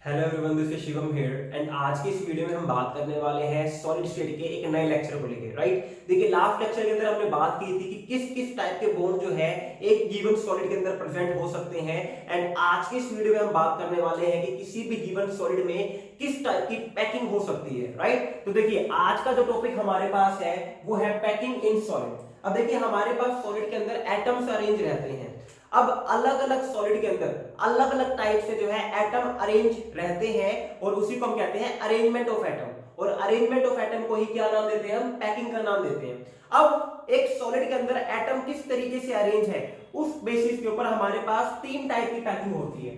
Hello everyone, this is Shivam here and आज की इस वीडियो में हम बात करने वाले हैं सॉलिड स्टेट के एक नए लेक्चर को लेकर। राइट, देखिए लास्ट लेक्चर के अंदर हमने बात की थी कि किस किस टाइप के बॉन्ड जो है एक गिवन सॉलिड के अंदर प्रेजेंट हो सकते हैं। एंड आज की इस वीडियो में हम बात करने वाले हैं कि किसी भी गिवन सॉलिड में किस टाइप की पैकिंग हो सकती है। राइट, तो देखिए आज का जो टॉपिक हमारे पास है वो है पैकिंग इन सॉलिड। अब देखिए हमारे पास सॉलिड के अंदर एटम्स अरेंज रहते हैं। अब अलग अलग सॉलिड के अंदर अलग अलग टाइप से जो है एटम अरेंज रहते हैं और उसी को हम कहते हैं अरेंजमेंट ऑफ एटम। और अरेंजमेंट ऑफ एटम को ही क्या नाम देते हैं? हम पैकिंग का नाम देते हैं। अब एक सॉलिड के अंदर एटम किस तरीके से अरेंज है उस बेसिस के ऊपर हमारे पास तीन टाइप की पैकिंग होती है।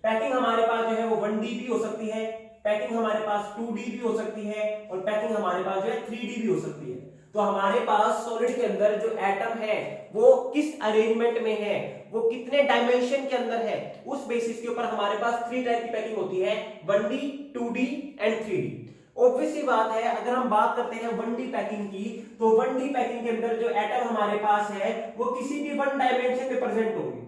पैकिंग हमारे पास जो है वो 1D भी हो सकती है, पैकिंग हमारे पास 2D भी हो सकती है और पैकिंग हमारे पास जो है 3D भी हो सकती है। तो हमारे पास सॉलिड के अंदर जो एटम है वो किस अरेंजमेंट में है, वो कितने डायमेंशन के अंदर है, उस बेसिस के ऊपर हमारे पास 3 टाइप की पैकिंग होती है, 1D, 2D and 3D। Obvious सी बात है, अगर हम बात करते हैं 1D पैकिंग की, तो 1D पैकिंग के अंदर जो एटम हमारे पास है वो किसी भी वन डायमेंशन में प्रेजेंट होंगे।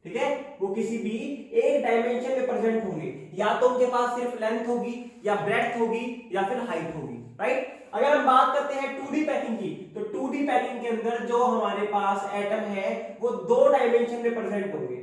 ठीक है, वो किसी भी एक डायमेंशन में प्रेजेंट होंगे, या तो उनके पास सिर्फ लेंथ होगी या ब्रेड्थ होगी या फिर हाइट होगी। राइट, अगर हम बात करते हैं 2D पैकिंग की, तो 2D पैकिंग के अंदर जो हमारे पास एटम है वो दो डायमेंशन में प्रेजेंट होंगे।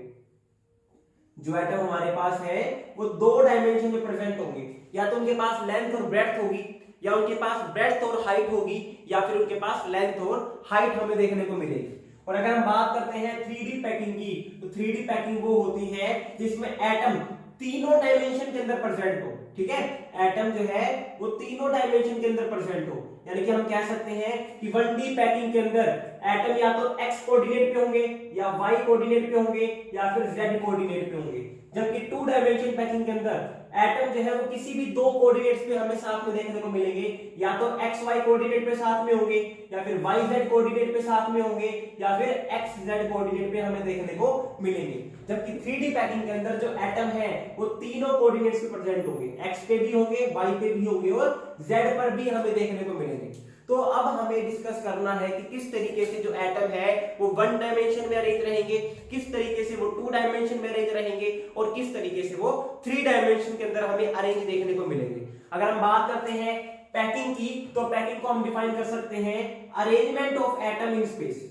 जो एटम हमारे पास है वो दो डायमेंशन में प्रेजेंट होंगे, या तो उनके पास लेंथ और ब्रेड्थ होगी, या उनके पास ब्रेड्थ और हाइट होगी, या फिर उनके पास लेंथ और हाइट हमें देखने को मिलेगी। और अगर हम बात करते हैं 3D पैकिंग की, तो 3D पैकिंग वो होती है जिसमें एटम तीनों डायमेंशन के अंदर प्रेजेंट हो। ठीक है, एटम जो है वो तीनों डायमेंशन के अंदर प्रेजेंट हो, यानी कि हम कह सकते हैं कि 1D पैकिंग के अंदर एटम या तो x कोऑर्डिनेट पे होंगे, या y कोऑर्डिनेट पे होंगे, या फिर z कोऑर्डिनेट पे होंगे। जबकि 2 डायमेंशन पैकिंग के अंदर एटम जो है वो किसी भी दो कोऑर्डिनेट्स पे हमें साथ में देखने को मिलेंगे, या तो x y कोऑर्डिनेट पे साथ में होंगे, या फिर y z कोऑर्डिनेट पे साथ में होंगे, या फिर x z कोऑर्डिनेट पे हमें देखने को मिलेंगे। जबकि 3D पैकिंग के अंदर जो एटम है वो तीनों कोऑर्डिनेट्स पे प्रेजेंट होंगे, x पे भी होंगे, y पे भी होंगे और z पर भी हमें देखने को मिलेंगे। तो अब हमें डिस्कस करना है कि किस तरीके से जो एटम है वो 1 डायमेंशन में अरेंज रहेंगे, किस तरीके से वो 2 डायमेंशन में अरेंज रहेंगे और किस तरीके से वो 3 डायमेंशन के अंदर हमें अरेंज देखने को मिलेंगे। अगर हम बात करते हैं पैकिंग की, तो पैकिंग को हम डिफाइन कर सकते हैं arrangement of atom in space.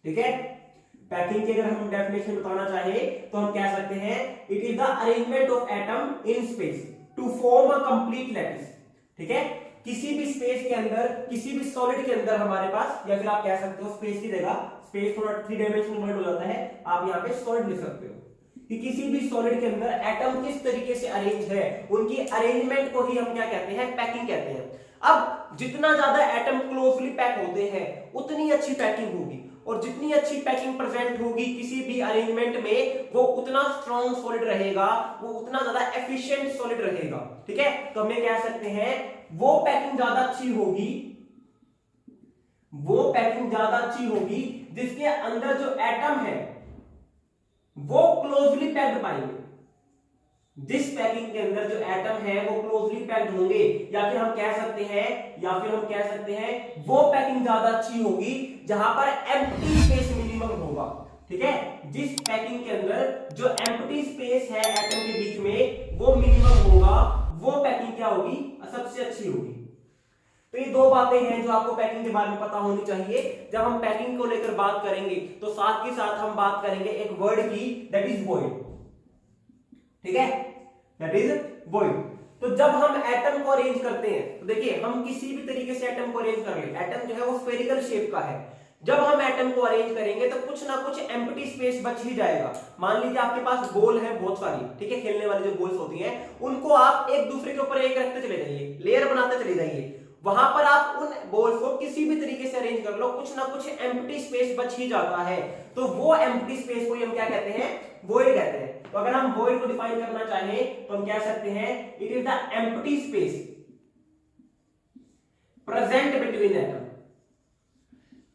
ठीक है, पैकिंग की अगर हम डेफिनेशन बताना चाहे तो हम कह सकते हैं it is the arrangement of atom in space to form a complete lattice. ठीक है, किसी भी स्पेस के अंदर, किसी भी सॉलिड के अंदर हमारे पास, या फिर आप कह सकते हो स्पेस की जगह, स्पेस थोड़ा 3 डायमेंशनल वर्ड हो जाता है, आप यहाँ पे सॉलिड लिख सकते हो कि किसी भी सॉलिड के अंदर एटम किस तरीके से अरेंज है, उनकी अरेंजमेंट को ही हम क्या कहते हैं? पैकिंग कहते हैं। अब जितना ज्यादा एटम क्लोजली पैक होते हैं उतनी अच्छी पैकिंग होगी, और जितनी अच्छी पैकिंग प्रेजेंट होगी किसी भी अरेंजमेंट में वो उतना स्ट्रॉन्ग सॉलिड रहेगा, वो उतना ज्यादा एफिशिएंट सॉलिड रहेगा। ठीक है, तो हमें कह सकते हैं वो पैकिंग ज्यादा अच्छी होगी, वो पैकिंग ज्यादा अच्छी होगी जिसके अंदर जो एटम है वो क्लोजली पैक्ड पाएंगे। जिस पैकिंग के अंदर जो एटम है वो क्लोजली पैक्ड होंगे, या फिर हम कह सकते हैं वो पैकिंग ज्यादा अच्छी होगी जहां पर एम्प्टी स्पेस मिनिमम होगा। ठीक है, जिस पैकिंग के अंदर जो एम्प्टी स्पेस है एटम के बीच में वो मिनिमम होगा, वो पैकिंग क्या होगी? सबसे अच्छी होगी। तो ये दो बातें हैं जो आपको पैकिंग के बारे में पता होनी चाहिए। जब हम पैकिंग को लेकर बात करेंगे तो साथ के साथ हम बात करेंगे एक वर्ड की, दैट इज वॉइड। ठीक है, दैट इज वॉइड। तो जब हम एटम को अरेंज करते हैं, तो देखिए हम किसी भी तरीके से एटम को अरेंज कर ले, एटम जो है वो स्फेरिकल शेप का है। जब हम एटम को अरेंज करेंगे तो कुछ ना कुछ एम्प्टी स्पेस बच ही जाएगा। मान लीजिए आपके पास गोल है बहुत सारी, ठीक है, खेलने वाली जो गोल्स होती हैं उनको आप एक दूसरे के ऊपर एक रखते चले जाइए, लेयर बनाते चले जाइए, वहां पर आप उन बॉल्स को किसी भी तरीके से अरेंज कर लो, कुछ ना कुछ एम्प्टी स्पेस बच ही जाता है। तो वो एम्प्टी स्पेस को हम क्या कहते हैं? वॉइड कहते हैं। तो अगर हम वॉइड को डिफाइन करना चाहें तो हम कह सकते हैं it is the empty space present between atom.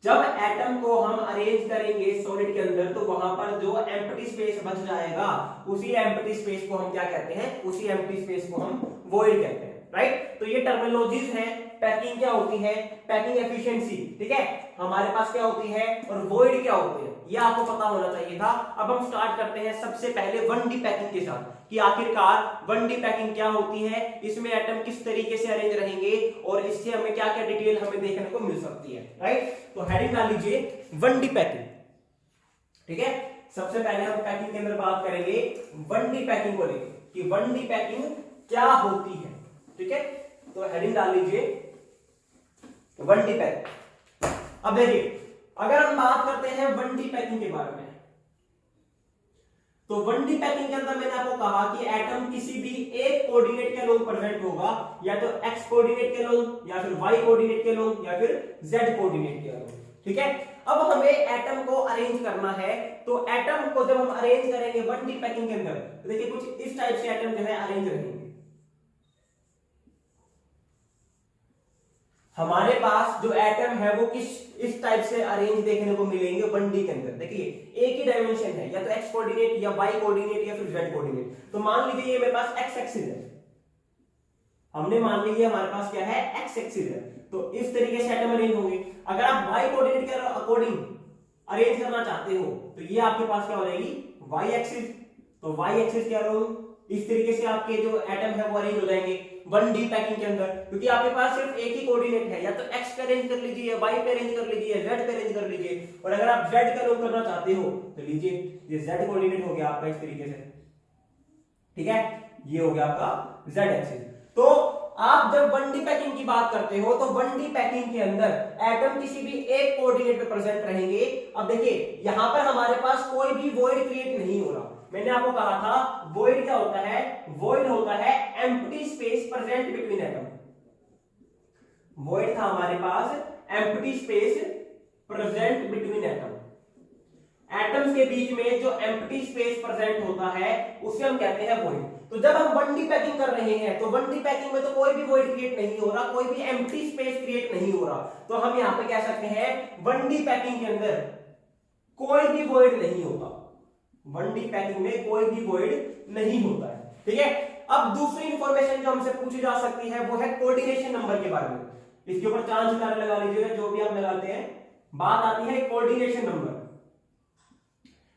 जब एटम को हम अरेंज करेंगे सॉलिड के अंदर तो वहां पर जो एम्प्टी स्पेस बच जाएगा उसी एम्प्टी स्पेस को हम क्या कहते हैं? उसी एम्प्टी स्पेस को हम वॉइड कहते हैं। राइट, तो ये टर्मिनोलॉजीज हैं। पैकिंग क्या होती है? पैकिंग एफिशिएंसी, ठीक है, हमारे पास क्या होती है, और वॉइड क्या होती है, ये आपको पता होना चाहिए था। अब हम स्टार्ट करते हैं सबसे पहले 1D पैकिंग के साथ कि आखिरकार 1D पैकिंग क्या होती है, इसमें एटम किस तरीके से अरेंज रहेंगे और इससे हमें क्या क्या डिटेल हमें देखने को मिल सकती है, राइट। तो हेडिंग डाल लीजिए 1D पैकिंग, ठीक है। सबसे पहले हम पैकिंग के अंदर बात करेंगे 1D पैकिंग को लेकर कि 1D पैकिंग क्या होती है, ठीक है। तो हेडिंग डाल लीजिए 1D पैकिंग। अब देखिए अगर हम बात करते हैं 1D पैकिंग के बारे में, तो 1D पैकिंग के अंदर मैंने आपको कहा कि एटम किसी भी एक कोऑर्डिनेट के अलोंग प्रेजेंट होगा, या तो x कोऑर्डिनेट के अलोंग, या फिर y कोऑर्डिनेट के अलोंग, या फिर z कोऑर्डिनेट के अलोंग, ठीक है। अब हमें एटम को अरेंज करना है, तो एटम को जब हम अरेंज करेंगे 1D पैकिंग के अंदर, तो देखिए कुछ इस टाइप से एटम जो है अरेंज रहेंगे। हमारे पास जो एटम है वो इस टाइप से अरेंज देखने को मिलेंगे 1D के अंदर। देखिए एक ही डायमेंशन है, या तो x कोऑर्डिनेट या y कोऑर्डिनेट या फिर z कोऑर्डिनेट। तो मान लीजिए ये मेरे पास x एक्सिस है, हमने मान लीजिए हमारे पास क्या है x एक्सिस है, तो इस तरीके से एटम अरेंज होंगे। अगर आप y कोऑर्डिनेट के अकॉर्डिंग अरेंज करना चाहते हो तो ये आपके पास क्या हो जाएगी y एक्सिस, तो y एक्सिस क्या होगा, इस तरीके से आपके जो एटम है वो अरेंज हो जाएंगे 1D पैकिंग के अंदर, क्योंकि आपके पास सिर्फ एक ही कोऑर्डिनेट है, या तो x पे अरेंज कर लीजिए, या y पे अरेंज कर लीजिए, या z पे अरेंज कर लीजिए। और अगर आप z का अरेंज करना चाहते हो तो लीजिए ये z कोऑर्डिनेट हो गया आपका इस तरीके से, ठीक है, ये हो गया आपका z एक्सिस। तो आप जब 1D पैकिंग की बात करते हो तो 1D पैकिंग के अंदर एटम किसी भी एक कोऑर्डिनेट पे प्रेजेंट रहेंगे। अब देखिए यहां पर हमारे पास कोई भी वॉइड क्रिएट नहीं हो रहा। मैंने आपको कहा था वॉइड क्या होता है, वॉइड होता है empty space present between atom. Void था हमारे पास empty space present between atom. Atoms के बीच में जो एम्प्टी स्पेस प्रेजेंट होता है उसे हम कहते हैं वॉइड। तो जब हम 1D पैकिंग कर रहे हैं तो 1D पैकिंग में तो कोई भी वॉइड क्रिएट नहीं हो रहा, कोई भी एम्प्टी स्पेस क्रिएट नहीं हो रहा, तो हम यहां पे कह सकते हैं 1D पैकिंग के अंदर कोई भी वॉइड नहीं होता। 1D पैकिंग में कोई भी वॉइड नहीं होता है, ठीक है। अब दूसरी इंफॉर्मेशन जो हमसे पूछी जा सकती है वो है कोऑर्डिनेशन नंबर के बारे में। इसके ऊपर चांस कार्य लगा लीजिएगा, जो भी आप लगाते हैं। बात आती है कोऑर्डिनेशन नंबर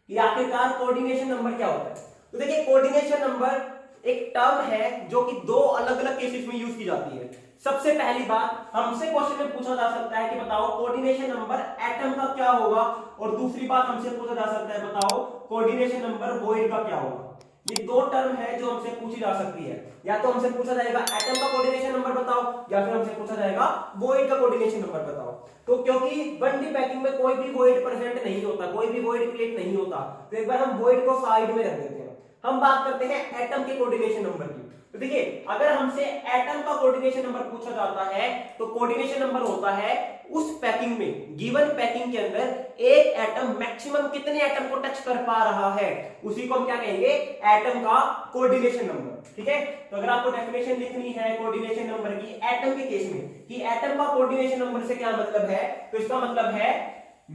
कि आखिरकार कोऑर्डिनेशन नंबर क्या होता है। तो देखिए कोऑर्डिनेशन नंबर एक टर्म है जो कि दो अलग अलग केसेस में यूज की जाती है। सबसे पहली बात हमसे क्वेश्चन में पूछा जा सकता है कि बताओ कोऑर्डिनेशन नंबर एटम का क्या होगा, और दूसरी बात हमसे पूछा जा सकता है बताओ कोऑर्डिनेशन नंबर वॉइड का क्या होगा। ये दो टर्म है जो हमसे पूछी जा सकती है, या तो हमसे पूछा जाएगा एटम का कोऑर्डिनेशन नंबर बताओ, या फिर हमसे पूछा जाएगा वॉइड का कोऑर्डिनेशन नंबर बताओ। तो क्योंकि 1D पैकिंग में कोई भी वॉइड प्रेजेंट नहीं होता, कोई भी वॉइड क्रिएट नहीं होता, तो एक बार हम वॉइड को साइड में रख देते हैं। हम बात करते हैं एटम के कोऑर्डिनेशन नंबर की। तो देखिए अगर हमसे एटम का कोऑर्डिनेशन नंबर पूछा जाता है तो कोऑर्डिनेशन नंबर होता है उस पैकिंग में, गिवन पैकिंग के अंदर एक एटम मैक्सिमम कितने एटम को टच कर पा रहा है, उसी को हम क्या कहेंगे एटम का कोऑर्डिनेशन नंबर, ठीक है। तो अगर आपको डेफिनेशन लिखनी है कोऑर्डिनेशन नंबर की एटम के केस में कि एटम का कोऑर्डिनेशन नंबर से क्या मतलब है, तो इसका मतलब है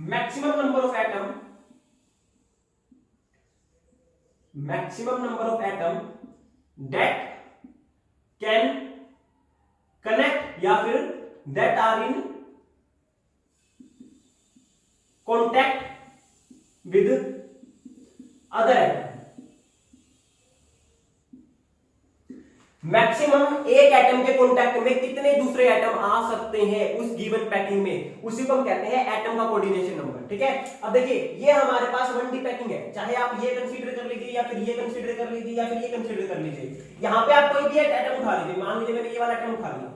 maximum number of atom, maximum number of atom that can connect या फिर that are in contact with other atom। Maximum एक एटम के कांटेक्ट में कितने दूसरे एटम आ सकते हैं उस गिवन पैकिंग में, उसी को हम कहते हैं एटम का कोऑर्डिनेशन नंबर, ठीक है। अब देखिए ये हमारे पास 1D पैकिंग है, चाहे आप ये कंसीडर कर लीजिए या फिर ये कंसीडर कर लीजिए या फिर ये कंसीडर कर लीजिए। यहां पे आप कोई भी एक एटम उठा लीजिए, मान लीजिए मैंने ये वाला एटम उठा लिया।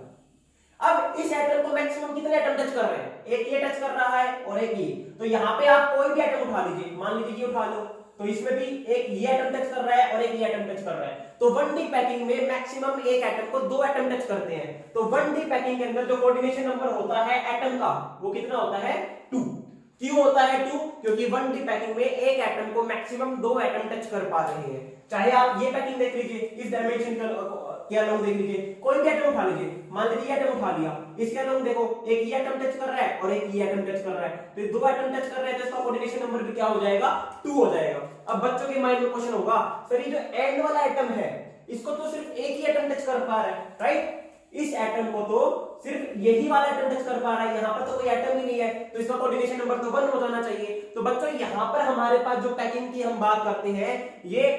अब इस एटम को मैक्सिमम कितने एटम टच कर रहे हैं, एक ये टच कर रहा है और एक ये। तो यहां पे आप कोई भी एटम उठा लीजिए, मान लीजिए ये उठा लो, तो इसमें भी एक ये एटम टच कर रहा है और एक ये एटम टच कर रहा है। तो 1D पैकिंग में मैक्सिमम एक एटम को दो एटम टच करते हैं। तो 1D पैकिंग के अंदर जो कोऑर्डिनेशन नंबर होता है एटम का वो कितना होता है 2। क्यों होता है 2? क्योंकि 1D पैकिंग में एक एटम को मैक्सिमम दो एटम टच कर पा रहे हैं। चाहे आप ये पैकिंग देख लीजिए, इस डायमेंशन के अलोंग देख लीजिए, कोई भी एटम उठा लीजिए, मान लीजिए ये एटम उठा लिया, इसके अलोंग देखो एक ये एटम टच कर रहा है और एक ये एटम टच कर रहा है, तो दो एटम टच कर रहे हैं तो इसका कोऑर्डिनेशन नंबर भी क्या हो जाएगा 2 हो जाएगा। अब बच्चों के माइंड में क्वेश्चन होगा सर ये जो एंड वाला एटम है इसको तो सिर्फ एक ही एटम टच कर पा रहा है, राइट, इस एटम को तो सिर्फ यही वाला एटम टच कर पा रहा है, यहाँ पर तो कोई एटम ही नहीं है, तो इसका कोऑर्डिनेशन नंबर तो 1 हो जाना चाहिए। तो बच्चों यहाँ पर हमारे पास जो पैकिंग की हम बात करते हैं ये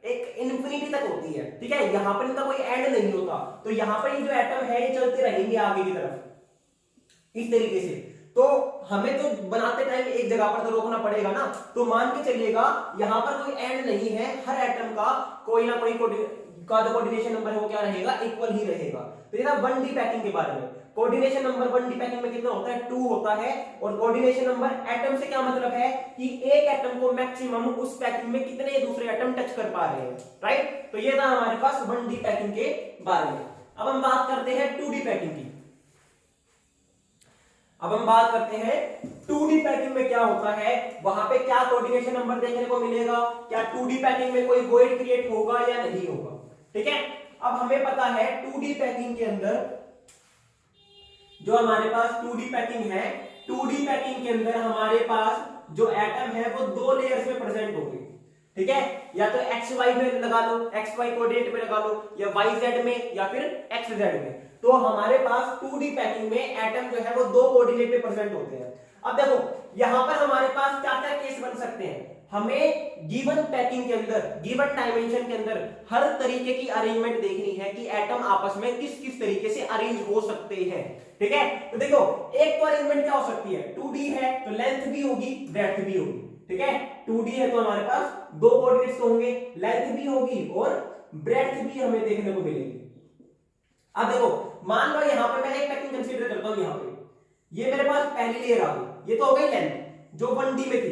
एक इन्फिनिटी तक होती है, ठीक है, यहां पर इनका कोई एंड नहीं होता। तो यहां पर ये जो एटम है ये चलते रहेंगे आगे की तरफ इस तरीके से। तो हमें तो बनाते टाइम एक जगह पर तो रोकना पड़ेगा ना। तो मान के चलिएगा यहां पर कोई एंड नहीं है, हर एटम का कोई ना कोई का जो कोऑर्डिनेशन नंबर है वो क्या रहेगा, इक्वल ही रहेगा। तो ये था 1D पैकिंग के बारे में। कोऑर्डिनेशन नंबर 1D पैकिंग में कितना होता है, 2 होता है। और कोऑर्डिनेशन नंबर एटम से क्या मतलब है कि एक एटम को मैक्सिमम उस पैकिंग में कितने दूसरे एटम टच कर पा रहे हैं, राइट। तो ये था हमारे पास 1D पैकिंग के बारे में। अब हम बात करते हैं 2D पैकिंग की। अब हम बात करते हैं 2D पैकिंग में क्या होता है, वहां पे क्या कोऑर्डिनेशन नंबर देखने को मिलेगा, क्या 2D पैकिंग में कोई वॉइड क्रिएट होगा या नहीं होगा, ठीक है। अब हमें पता है 2D पैकिंग के अंदर जो हमारे पास 2D पैकिंग है, 2D पैकिंग के अंदर हमारे पास जो एटम है वो 2 लेयर्स में प्रेजेंट होंगे, ठीक है। या तो एक्स वाई में लगा लो, एक्स वाई कोऑर्डिनेट में लगा लो, या वाई जेड में, या फिर एक्स जेड में। तो हमारे पास 2D पैकिंग में एटम जो है वो 2 कोऑर्डिनेट में प्रेजेंट होते हैं। अब देखो यहां पर हमारे पास क्या क्या केस बन सकते हैं, हमें गिवन पैकिंग के अंदर, गिवन डायमेंशन के अंदर हर तरीके की अरेंजमेंट देखनी है कि एटम आपस में किस किस तरीके से अरेंज हो सकते हैं, ठीक है। तो देखो एक तो अरेंजमेंट क्या हो सकती है, 2D है तो लेंथ भी होगी ब्रेड्थ भी होगी, ठीक है। 2D है तो हमारे पास 2 कोऑर्डिनेट्स होंगे, लेंथ भी होगी और ब्रेड्थ भी हमें देखने को मिलेगी। अब देखो मान लो यहां पे मैं एक पैकिंग कंसीडर करता हूं, यहां पे ये मेरे पास पहली लेयर आ गई, ये तो हो गई लेंथ जो 1D में थी,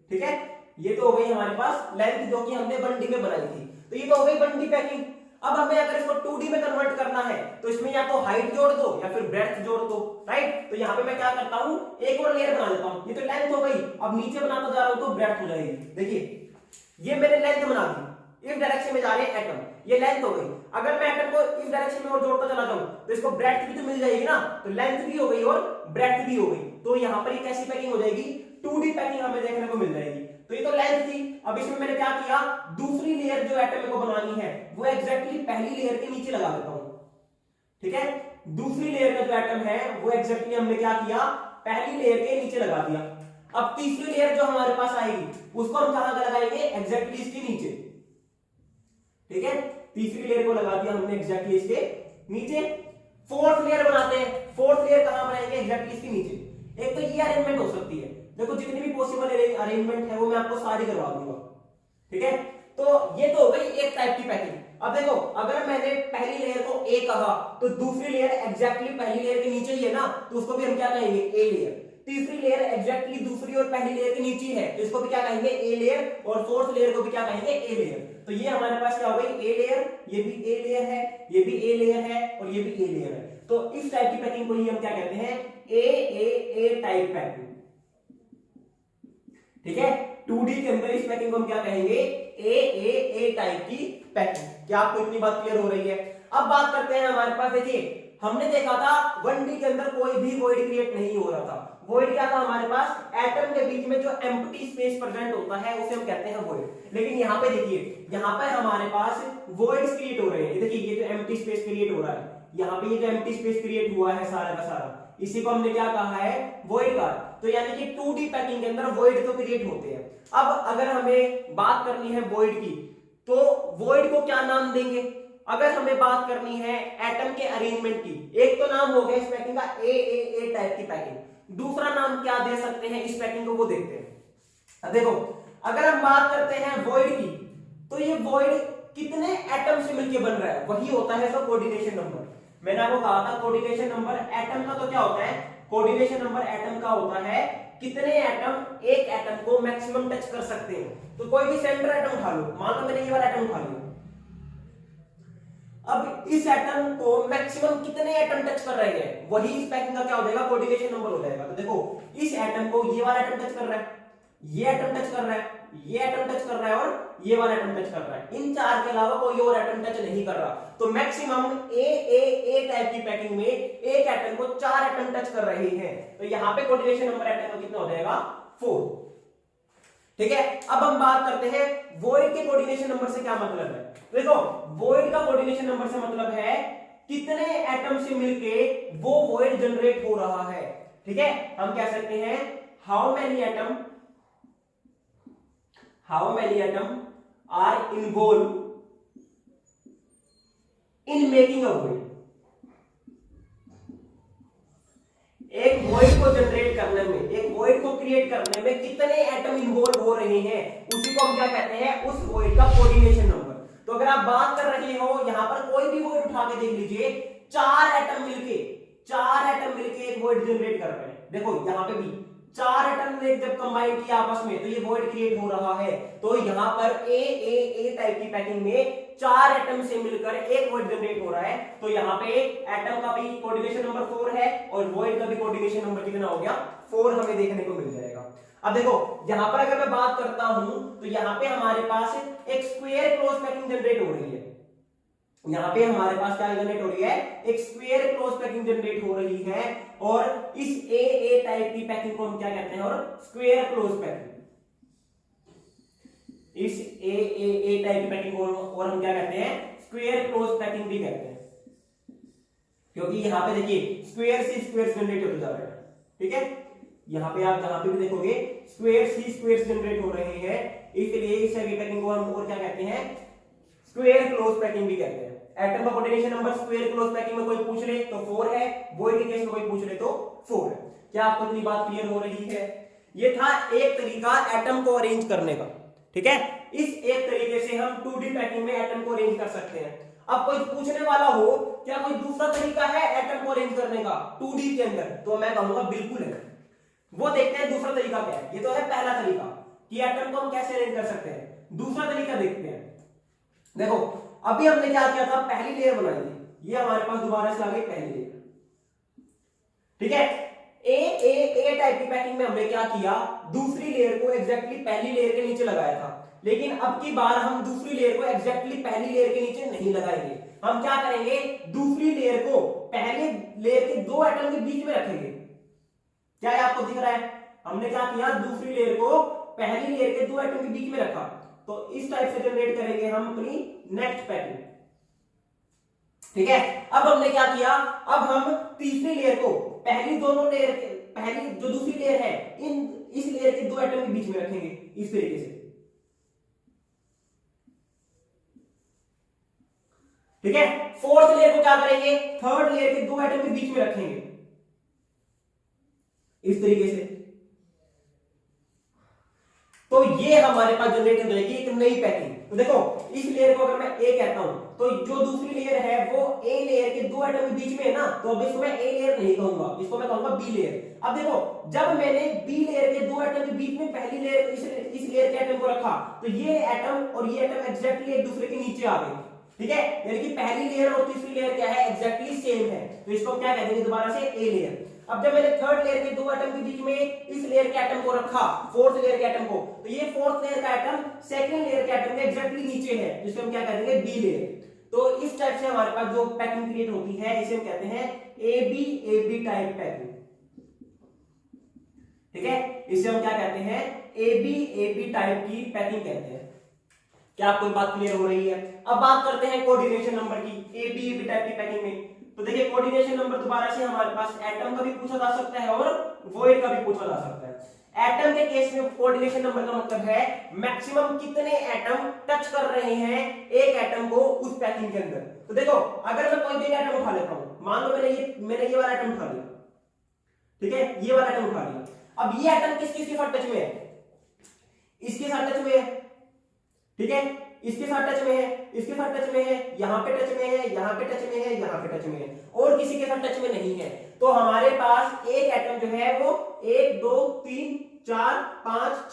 ठीक है। ये तो हो गई हमारे पास लेंथ जो कि हमने 1D में बनाई थी, तो ये तो हो गई 1D पैकिंग। अब हमें अगर इसको 2D में कन्वर्ट करना है तो इसमें या तो हाइट जोड़ दो या फिर ब्रेड्थ जोड़ दो, राइट। तो यहाँ पे मैं क्या करता हूं, एक और लेयर बना देता हूं। ये तो लेंथ हो गई, अब नीचे बनाता जा रहा हूं तो ब्रेड्थ हो जाएगी। देखिए ये मैंने लेंथ बना दी, इस डायरेक्शन में जा रहे हैं एटम, ये लेंथ हो गई। अगर मैं एटम को इस डायरेक्शन में और जोड़ता चला जाऊं तो इसको ब्रेड्थ भी तो मिल जाएगी ना, तो लेंथ भी हो गई और ब्रेड्थ भी हो गई। तो यहाँ पर ये कैसी पैकिंग हो जाएगी, 2D पैकिंग हमें देखने को मिल जाएगी। तो ये तो लेंथ थी, अब इसमें मैंने क्या किया, दूसरी लेयर जो एटम को बनानी है वो एग्जैक्टली पहली लेयर के नीचे लगा देता हूं, ठीक है। दूसरी लेयर का जो एटम है वो एग्जैक्टली हमने क्या किया, पहली लेयर के नीचे लगा दिया। अब तीसरी लेयर जो हमारे पास आएगी उसको हम कहां लगाएंगे, एग्जैक्टली इसके नीचे, ठीक है। तीसरी लेयर को लगा दिया हमने एग्जैक्टली इसके नीचे। फोर्थ लेयर बनाते हैं, फोर्थ लेयर कहां बनाएंगे, एग्जैक्टली इसके नीचे। एक तो ये अरेंजमेंट हो सकती है, देखो जितनी भी पॉसिबल अरेंजमेंट है वो मैं आपको सारी करवा दूंगा, ठीक है। तो ये तो हो गई एक टाइप की पैकिंग। अब देखो अगर मैंने पहली लेयर को ए कहा तो दूसरी लेयर एग्जैक्टली पहली लेयर के नीचे ही है ना, तो उसको भी हम क्या कहेंगे, ए लेयर। तीसरी लेयर एग्जैक्टली दूसरी और पहली लेयर के नीचे है तो इसको भी क्या कहेंगे, ए लेयर। और फोर्थ लेयर को भी क्या कहेंगे, ए लेयर। तो ये हमारे पास क्या हो गई, ए लेयर, ये भी ए लेयर है, ये भी ए लेयर है और ये भी ए लेयर है। तो इस टाइप की पैकिंग को ही हम क्या कहते हैं, ए टाइप पैकिंग, ठीक है। 2D के अंदर इस पैकिंग को हम क्या कहेंगे, ए टाइप की पैकिंग। क्या आपको इतनी बात क्लियर हो रही है। अब बात करते हैं हमारे पास, देखिए हमने देखा था 1D के अंदर कोई भी वॉइड क्रिएट नहीं हो रहा था। वॉइड क्या था हमारे पास, एटम के बीच में जो एम्प्टी स्पेस प्रेजेंट होता है उसे हम कहते हैं वॉइड। लेकिन यहाँ पे देखिए, यहाँ पे हमारे पास वॉइड्स क्रिएट हो रहे हैं। देखिए ये जो एम्प्टी स्पेस क्रिएट हो रहा है, यहाँ पे ये जो एम्प्टी स्पेस क्रिएट हुआ है सारा का सारा, इसी को हमने क्या कहा है, वॉइड कहा। तो यानी कि 2D पैकिंग के अंदर वॉइड तो क्रिएट होते हैं। अब अगर हमें बात करनी है वॉइड की, तो वॉइड को क्या नाम देंगे। अगर हमें बात करनी है एटम के अरेंजमेंट की, एक तो नाम हो गया इस पैकिंग का ए टाइप की पैकिंग, दूसरा नाम क्या दे सकते हैं इस पैकिंग को, वो देखते हैं। अब देखो अगर हम बात करते हैं वॉइड की, तो ये वॉइड कितने एटम से मिलकर बन रहा है, वही होता है इसका कोऑर्डिनेशन नंबर। मैंने आपको कहा था कोऑर्डिनेशन नंबर एटम का तो क्या होता है, कोऑर्डिनेशन नंबर एटम का होता है कितने एटम एक एटम को मैक्सिमम टच कर सकते हैं। तो कोई भी सेंटर एटम उठा लो, मान लो मैंने ये वाला एटम उठा लिया, अब इस एटम को मैक्सिमम कितने एटम टच कर रहे हैं, वही इस पैकिंग का क्या हो जाएगा, कोऑर्डिनेशन नंबर हो जाएगा। तो देखो इस एटम को ये वाला एटम टच कर रहा है, ये एटम टच कर रहा है, ये एटम टच कर रहा है और ये वाला एटम टच कर रहा है। इन चार के अलावा कोई और एटम टच नहीं कर रहा। तो मैक्सिमम ए टाइप की पैकिंग में एक एटम को 4 एटम टच कर रहे हैं। तो यहां पे कोऑर्डिनेशन नंबर एटम का कितना हो जाएगा, 4, ठीक है। अब हम बात करते हैं वॉइड के कोऑर्डिनेशन नंबर से क्या मतलब है। देखो वॉइड का कोऑर्डिनेशन नंबर से मतलब है कितने एटम से मिलके वो वॉइड जनरेट हो रहा है, ठीक है। हम कह सकते हैं how many atom are involve in making a void. एक वॉइड को जनरेट करने में, एक वॉइड को क्रिएट करने में कितने एटम इन्वॉल्व हो रहे हैं, उसी को हम क्या कहते हैं, उस वॉइड का कोऑर्डिनेशन नंबर। तो अगर आप बात कर रहे हो, यहां पर कोई भी वॉइड उठा के देख लीजिए, चार एटम मिलके एक वॉइड जनरेट कर रहे हैं। देखो यहां पे भी चार एटम ने जब कंबाइन किया आपस में तो ये वॉइड क्रिएट हो रहा है। तो यहां पर ए टाइप की पैकिंग में चार एटम से मिलकर एक वॉइड जनरेट हो रहा है। तो यहाँ पे एटम का भी कोऑर्डिनेशन नंबर 4 है और वॉइड का भी कोऑर्डिनेशन नंबर कितना हो गया, 4 हमें देखने को मिल जाएगा। अब देखो यहां पर अगर मैं बात करता हूं तो यहाँ पे हमारे पास एक स्क्वायर क्लोज पैकिंग जनरेट हो रही है। यहाँ पे हमारे पास क्या जनरेट हो रही है, एक स्क्वायर क्लोज पैकिंग जनरेट हो रही है और इस ए टाइप की पैकिंग को हम क्या कहते हैं, और स्क्वायर क्लोज पैकिंग। इस ए टाइप की पैकिंग को और हम क्या कहते हैं, स्क्वायर क्लोज पैकिंग भी कहते हैं, क्योंकि यहाँ पे देखिए स्क्वायर से स्क्वायर जनरेट होते जा रहे हैं। ठीक है, यहाँ पे आप जहां पे भी देखोगे स्क्वायर से स्क्वायर जनरेट हो रहे हैं, इसलिए इस पैकिंग को हम और क्या कहते हैं, स्क्वायर क्लोज पैकिंग भी कहते हैं। एटम का coordination number square close packing में कोई पूछ ले तो 4 है, वॉइड के केस में कोई पूछ ले तो 4 है। क्या आपको इतनी बात क्लियर हो रही है? ये था एक तरीका एटम को अरेंज करने का। ठीक है, इस एक तरीके से हम 2D पैकिंग में एटम को अरेंज कर सकते हैं। अब कोई पूछने वाला हो क्या कोई दूसरा तरीका है एटम को अरेंज करने का 2D के अंदर, तो मैं कहूंगा बिल्कुल है। वो देखते हैं दूसरा तरीका क्या है। ये तो है पहला तरीका कि एटम को हम कैसे अरेंज कर सकते हैं। दूसरा तरीका देखते हैं। देखो अभी हमने क्या किया था, पहली लेयर बनाई थी, ये हमारे पास दोबारा से आ गई पहली लेयर। ठीक है, ए टाइप की पैकिंग में हमने क्या किया, दूसरी लेयर को एग्जैक्टली पहली लेयर के नीचे लगाया था। लेकिन अब की बार हम दूसरी लेयर को एग्जैक्टली पहली लेयर के नीचे नहीं लगाएंगे। हम क्या करेंगे, दूसरी लेयर को पहले लेयर के दो एटम के बीच में रखेंगे। क्या है आपको दिख रहा है, हमने क्या किया, दूसरी लेयर को पहली लेयर के दो एटम के बीच में रखा। तो इस टाइप से जनरेट करेंगे हम अपनी नेक्स्ट पैकिंग। ठीक है, अब हमने क्या किया, अब हम तीसरी लेयर को पहली दोनों लेयर के, पहली जो दूसरी लेयर है इस लेयर के दो एटम के बीच में रखेंगे इस तरीके से। ठीक है, फोर्थ लेयर को क्या करेंगे, थर्ड लेयर के दो एटम के बीच में रखेंगे इस तरीके से। तो ये हमारे पास जनरेट हो जाएगी एक नई पैकिंग। तो देखो इस लेयर को अगर मैं ए कहता हूं तो जो दूसरी लेयर है वो ए लेयर के दो एटम के बीच में है ना, तो अब इसको मैं ए लेयर नहीं कहूंगा, इसको मैं कहूंगा बी लेयर। अब देखो जब मैंने बी लेयर के दो एटम के बीच में पहली लेयर इस लेयर के एटम को रखा तो ये एटम और ये एटम एग्जैक्टली एक दूसरे के नीचे आ गए। ठीक है, यानी कि पहली लेयर और तीसरी लेयर क्या है, एग्जैक्टली सेम है। तो इसको क्या कह देंगे दोबारा से ए लेयर। अब जब मैंने थर्ड लेयर के दो एटम के बीच में इस लेयर के एटम को रखा, फोर्थ लेयर के एटम को, तो ये फोर्थ लेयर का एटम सेकंड लेयर के एटम के एग्जैक्टली नीचे है, जिसको हम क्या कह देंगे, बी लेयर। तो इस टाइप से हमारे पास जो पैकिंग क्रिएट होती है इसे हम कहते हैं ए बी टाइप पैकिंग। ठीक है, इसे हम क्या कहते हैं, ए बी टाइप की पैकिंग कहते हैं। क्या आपको बात क्लियर हो रही है? अब बात करते हैं कोऑर्डिनेशन नंबर की ए बी टाइप की पैकिंग में। तो देखिए कोऑर्डिनेशन नंबर दोबारा से हमारे पास एटम का भी पूछा जा सकता है और वॉइड का भी पूछा जा सकता है। एटम के केस में कोऑर्डिनेशन नंबर का मतलब है मैक्सिमम कितने एटम टच कर रहे हैं एक एटम को उस पैकिंग के अंदर। तो देखो अगर मैं कोई भी एटम उठा लेता हूं, मान लो मैंने ये वाला एटम उठा लिया। ठीक है, ये वाला एटम उठा लिया। अब ये एटम किसके साथ टच में है, इसके साथ टच में है। ठीक है, इसके साथ टच में है, इसके साथ टच में है, यहाँ पे टच में है, यहाँ पे टच में है, यहाँ पे टच में है, और किसी के साथ टच में नहीं है। तो हमारे पास एक एटम जो है वो 1 2 3 4 5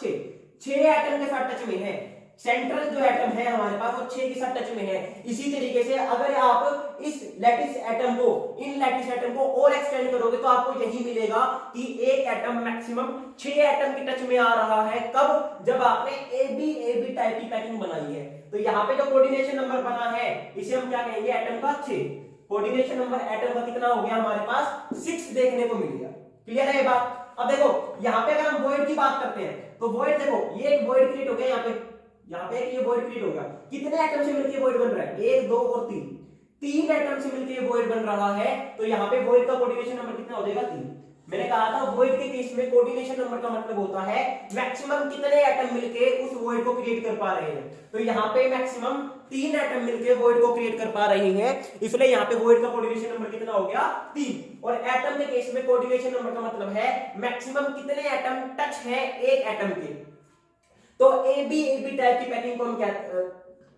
6 एटम के साथ टच में है। सेंट्रल जो एटम है हमारे पास वो 6 के साथ टच में है। इसी तरीके से अगर आप इस लैटिस एटम को, इन लैटिस एटम को और एक्सटेंड करोगे तो आपको यही मिलेगा कि एक एटम मैक्सिमम 6 एटम के टच में आ रहा है। कब? जब आपने ए बी टाइप की पैकिंग बनाई है। तो यहाँ पे जो कोऑर्डिनेशन नंबर बना है इसे हम क्या कहेंगे, एटम का 6। कोऑर्डिनेशन नंबर एटम का कितना हो गया हमारे पास, 6 देखने को मिल गया। क्लियर है ये बात? अब देखो यहाँ पे अगर हम वॉइड की बात करते हैं तो वॉइड देखो ये एक वॉइड क्रिएट हो गया, यहाँ पे ये वॉइड क्रिएट होगा। कितने एटम से मिलकर वॉइड बन रहा है, 1 2 और 3 एटम से मिलकर वॉइड बन रहा है। तो यहाँ पे वॉइड का कोऑर्डिनेशन नंबर कितना हो जाएगा, 3। मैंने कहा था वॉइड के केस में कोऑर्डिनेशन नंबर का मतलब होता है मैक्सिमम कितने एटम मिलके उस वॉइड को क्रिएट कर पा रहे हैं। तो यहाँ पे मैक्सिमम 3 एटम मिलके वॉइड को क्रिएट कर पा रहे हैं, इसलिए यहाँ पे वॉइड का कोऑर्डिनेशन नंबर कितना हो गया 3। और एटम के केस में कोऑर्डिनेशन नंबर का मतलब है मैक्सिमम कितने एटम टच है एक एटम के। तो एबी टाइप की पैकिंग को हम क्या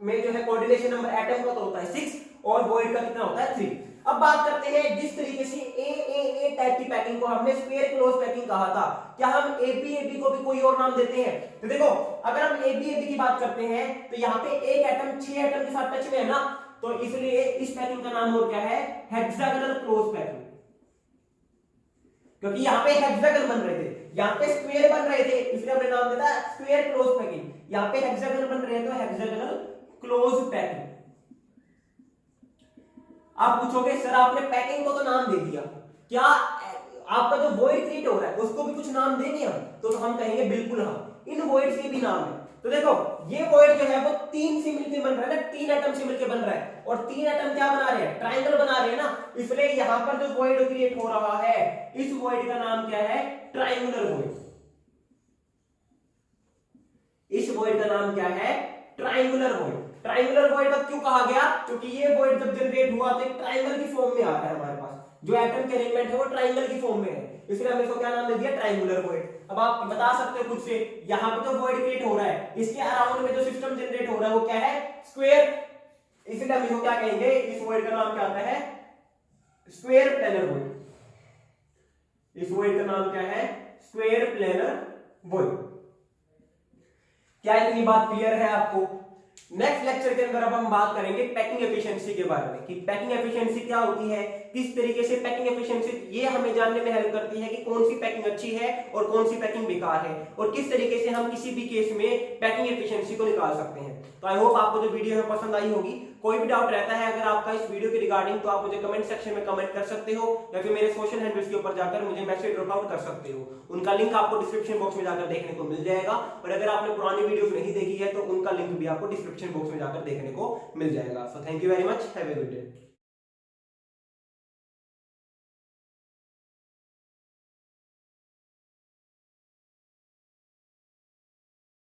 में जो है कोऑर्डिनेशन नंबर एटम का तो होता है 6 और वॉइड का कितना होता है 3। अब बात करते हैं जिस तरीके से ए टाइप की पैकिंग को हमने स्क्वायर क्लोज पैकिंग कहा था, क्या हम एबी को भी कोई और नाम देते हैं? तो देखो अगर हम एबी की बात करते हैं तो यहाँ पे एक एटम 6 एटम के साथ टच में है ना, तो इसलिए इस पैकिंग का नाम और क्या है हेक्सागोनल क्लोज पैकिंग, क्योंकि यहाँ पे हेक्सागन बन रहे थे, यहाँ पे स्क्वायर बन रहे थे, इसलिए हमने नाम दिया स्क्वायर क्लोज पैकिंग। यहाँ पे हेक्सागन बन रहे हैं तो हेक्सागोनल क्लोज पैकिंग। आप पूछोगे सर आपने पैकिंग को तो नाम दे दिया, क्या आपका जो वॉइड क्रिएट हो रहा है उसको भी कुछ नाम देंगे हम? तो हम कहेंगे बिल्कुल हाँ, इन वॉइड्स के भी नाम है। तो देखो ये वॉइड जो है वो 3 से मिलकर बन रहा है ना, 3 एटम से मिलकर बन रहा है, और 3 एटम क्या बना रहे हैं ट्रायंगल बना रहे हैं ना, इसलिए यहां पर जो वॉइड क्रिएट हो रहा है इस वॉइड का नाम क्या है ट्रायंगुलर वॉइड। इस वॉइड का नाम क्या है ट्रायंगुलर वॉइड। ट्रायंगुलर वॉइड का क्यों कहा गया? क्योंकि ये वॉइड जब जनरेट हुआ तो एक ट्रायंगल की फॉर्म में आ रहा है, हमारे पास जो एटम के अरेंजमेंट है वो ट्रायंगल की फॉर्म में है, इसलिए हमने इसको क्या नाम दे दिया ट्रायंगुलर वॉइड। अब आप बता सकते हो खुद से, यहाँ पे जो वॉइड क्रिएट हो रहा है इसके अराउंड में जो सिस्टम जनरेट हो रहा है वो क्या है स्क्वायर, इसलिए हम इसको क्या कहेंगे, इस वॉइड का नाम क्या आता है स्क्वायर प्लेनर वॉइड। इस वॉइड का नाम क्या है स्क्वायर प्लेनर वॉइड। क्या इतनी बात क्लियर है आपको? नेक्स्ट लेक्चर के अंदर अब हम बात करेंगे पैकिंग एफिशिएंसी के बारे में, कि पैकिंग एफिशिएंसी क्या होती है, किस तरीके से पैकिंग एफिशिएंसी ये हमें जानने में हेल्प करती है कि कौन सी पैकिंग अच्छी है और कौन सी पैकिंग बेकार है, और किस तरीके से हम किसी भी केस में पैकिंग एफिशिएंसी को निकाल सकते हैं। तो आई होप आपको जो वीडियो है पसंद आई होगी। कोई भी डाउट रहता है अगर आपका इस वीडियो के रिगार्डिंग तो आप मुझे कमेंट सेक्शन में कमेंट कर सकते हो, या फिर मेरे सोशल हैंडल्स के ऊपर जाकर मुझे मैसेज ड्रॉप आउट कर सकते हो, उनका लिंक आपको डिस्क्रिप्शन बॉक्स में जाकर देखने को मिल जाएगा। और अगर आपने पुरानी वीडियोस नहीं देखी है तो उनका लिंक भी आपको डिस्क्रिप्शन बॉक्स में जाकर देखने को मिल जाएगा। So thank you very much, have a good day.